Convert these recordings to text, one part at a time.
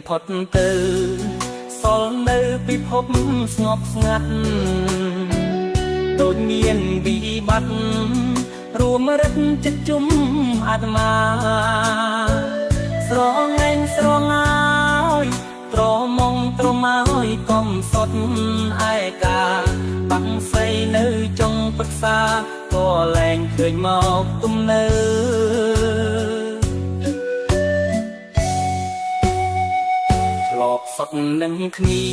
ផុតទៅសល់នៅពិភពស្ងប់ស្ងាត់ដូចមានវិបត្តិរួមរិទ្ធចិត្តជុំអាត្មាស្រងែងស្រងាយត្រមងត្រមហើយកំសត់ឯកាបាំងស្រីនៅចុងប្រឹក្សាក៏លែងឃើញមកទំនៅធ្លាប់សត់នឹងគ្នា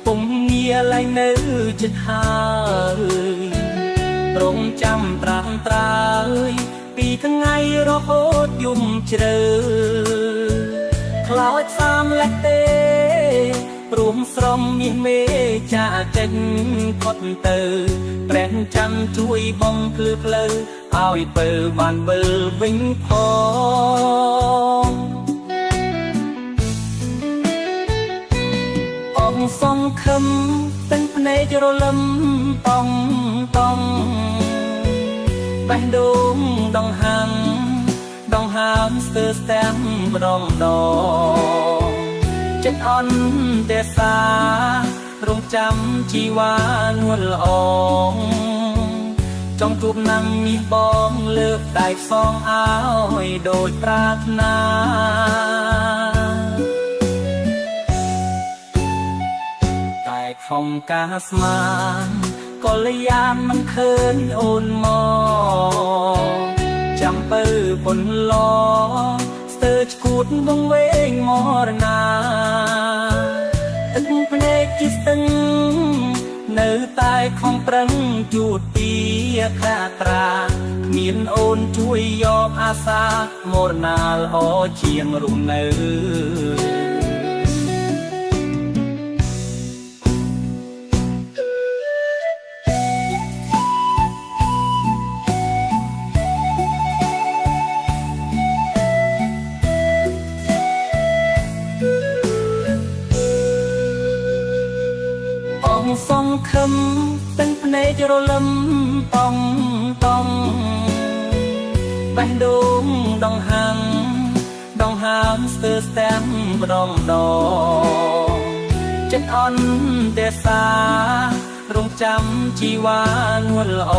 ពុំងារឡើងនៅចិត្តហើយរងចាំត្រាំត្រើយពីថ្ងៃរហូតយំជ្រៅខ្លោចសាមលះទេព្រមស្រមមានមេចាចេញផុតទៅព្រះច័ន្ទជួយបងភ្លឺផ្លូវឲ្យពើបានវិលវិញផងអងសងខឹមទាំងភ្នែករលឹមតង់តង់បេះដូងដងហាំដងហាមស្ទើរស្ទាំងម្ដងចិត្តអន់ទេសារងចាំជីវ៉ានួលល្អចង់ជួបនឹងនេះបងលើកដៃសងឲ្យដូចប្រាថ្នាតែខំការស្មានក៏លយានមិនឃើញអូនមកចាំពើពុនឡស្ទើរឈួតវងវែងមរណាទឹកភ្នែកជាស្ទឹងនៅតែខំប្រឹងជួតពីខាត្រាគ្មានអូនជួយយកអាសាមរណាល្អជាងរុំនៅសងខឹមទាំងភ្នែករលឹមតង់តង់បេះដូងដងហាំដងហាមស្ទើរស្ទាំងម្ដងចិត្តអន់ទេសារងចាំជីវ៉ានួលល្អ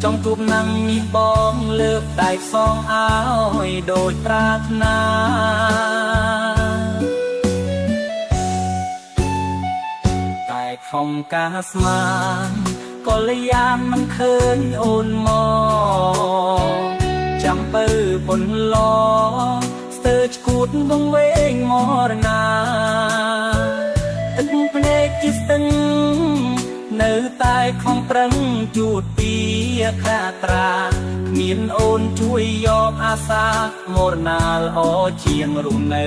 ចង់ជួបនឹងនេះបងលើកដៃសងឲ្យដូចប្រាថ្នាខំការស្មានក៏លយានមិនឃើញអូនមកចាំពើពុនឡស្ទើរឈួតវងវែងមរណាទឹកភ្នែកជាស្ទឹងនៅតែខំប្រឹងជួតពីខាត្រាគ្មានអូនជួយយកអាសាមរណាល្អជាងរុំនៅ